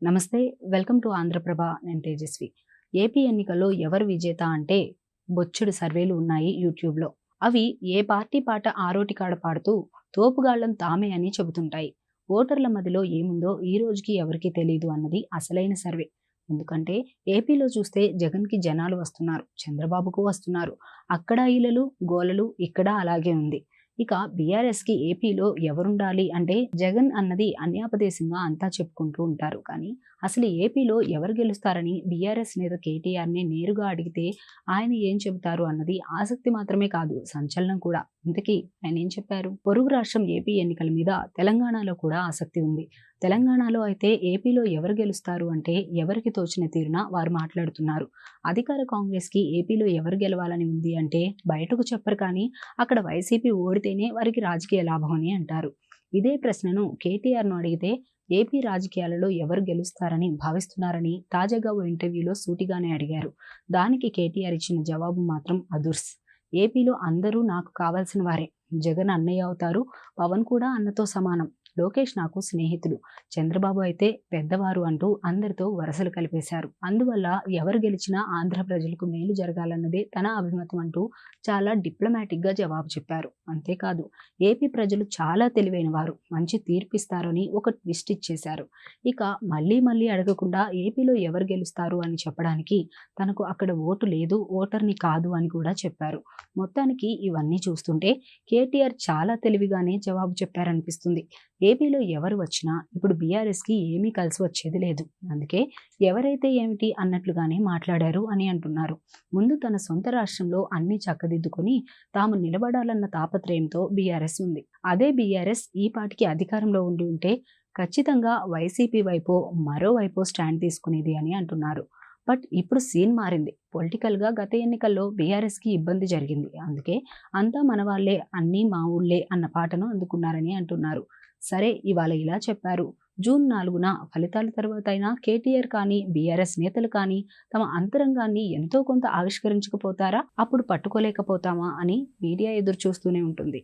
నమస్తే. Welcome to Andhra Prabha. నేను Tejaswi. AP ఎన్నికల్లో ఎవరు విజేత అంటే బొచ్చెడు సర్వేలు ఉన్నాయి యూట్యూబ్‌లో. అవి ఏ పార్టీ పాట ఆరోటి కాడ పాడుతూ తోపుగాళ్ళం తామే అని చెబుతుంటాయి. ఓటర్ల మదిలో ఏముందో ఈ రోజుకి ఎవరికీ తెలీదు అన్నది అసలైన సర్వే. ఎందుకంటే ఏపీలో చూస్తే జగన్‌కి జనాలు వస్తున్నారు. చంద్రబాబుకు వస్తున్నారు. అక్కడ ఈలలు, గోలలు ఇక్కడ అలాగే ఉంది. ఇక బీఆర్ఎస్‌కి ఏపీలో ఎవరుండాలి అంటే జగన్ అన్నది అన్యాపదేశంగా అంతా చెప్పుకుంటూ ఉంటారు. కానీ అసలు ఏపీలో ఎవరు గెలుస్తారని బీఆర్ఎస్ నేత కేటీఆర్‌ని నేరుగా అడిగితే ఆయన ఏం చెబుతారు అన్నది ఆసక్తి మాత్రమే కాదు, సంచలనం కూడా. ఇంతకీ ఆయన ఏం చెప్పారు? పొరుగు రాష్ట్రం ఏపీ ఎన్నికల మీద తెలంగాణలో కూడా ఆసక్తి ఉంది. తెలంగాణలో అయితే ఏపీలో ఎవరు గెలుస్తారు అంటే ఎవరికి తోచిన తీరున వారు మాట్లాడుతున్నారు. అధికార కాంగ్రెస్‌కి ఏపీలో ఎవరు గెలవాలని ఉంది అంటే బయటకు చెప్పరు, కానీ అక్కడ వైసీపీ ఓడితేనే వారికి రాజకీయ లాభం అని అంటారు. ఇదే ప్రశ్నను కేటీఆర్‌ను అడిగితే ఏపీ రాజకీయాలలో ఎవరు గెలుస్తారని భావిస్తున్నారని తాజాగా ఓ ఇంటర్వ్యూలో సూటిగానే అడిగారు. దానికి కేటీఆర్ ఇచ్చిన జవాబు మాత్రం అదుర్స్. ఏపీలో అందరూ నాకు కావాల్సిన వారే. జగన్ అన్నయ్య అవుతారు. పవన్ కూడా అన్నతో సమానం. లోకేష్ నాకు స్నేహితుడు. చంద్రబాబు అయితే పెద్దవారు అంటూ అందరితో వరసలు కలిపేశారు. అందువల్ల ఎవరు గెలిచినా ఆంధ్ర ప్రజలకు మేలు జరగాలన్నదే తన అభిమతం అంటూ చాలా డిప్లొమాటిక్‌గా జవాబు చెప్పారు. అంతేకాదు, ఏపీ ప్రజలు చాలా తెలివైన వారు, మంచి తీర్పిస్తారని ఒక ట్విస్ట్ ఇచ్చేశారు. ఇక మళ్ళీ మళ్ళీ అడగకుండా ఏపీలో ఎవరు గెలుస్తారు అని చెప్పడానికి తనకు అక్కడ ఓటు లేదు, ఓటర్‌ని కాదు అని కూడా చెప్పారు. మొత్తానికి ఇవన్నీ చూస్తుంటే కేటీఆర్ చాలా తెలివిగానే జవాబు చెప్పారనిపిస్తుంది. ఏపీలో ఎవరు వచ్చినా ఇప్పుడు బీఆర్ఎస్‌కి ఏమీ కలిసి వచ్చేది లేదు. అందుకే ఎవరైతే ఏమిటి అన్నట్లుగానే మాట్లాడారు అని అంటున్నారు. ముందు తన సొంత రాష్ట్రంలో అన్నీ చక్కదిద్దుకొని తాము నిలబడాలన్న తాపత్రయంతో బీఆర్ఎస్ ఉంది. అదే బీఆర్ఎస్ ఈ పాటికి అధికారంలో ఉండి ఉంటే ఖచ్చితంగా వైసీపీ వైపో మరోవైపో స్టాండ్ తీసుకునేది అని అంటున్నారు. బట్ ఇప్పుడు సీన్ మారింది. పొలిటికల్‌గా గత ఎన్నికల్లో బీఆర్ఎస్‌కి ఇబ్బంది జరిగింది. అందుకే అంతా మన వాళ్ళే, అన్నీ మా ఊళ్ళే అన్న పాటను అందుకున్నారని అంటున్నారు. సరే, ఇవాళ ఇలా చెప్పారు. జూన్ 4న ఫలితాల తర్వాతైనా కేటీఆర్ కానీ, బీఆర్ఎస్ నేతలు కానీ తమ అంతరంగాన్ని ఎంతో కొంత ఆవిష్కరించకపోతారా? అప్పుడు పట్టుకోలేకపోతామా అని మీడియా ఎదురు చూస్తూనే ఉంటుంది.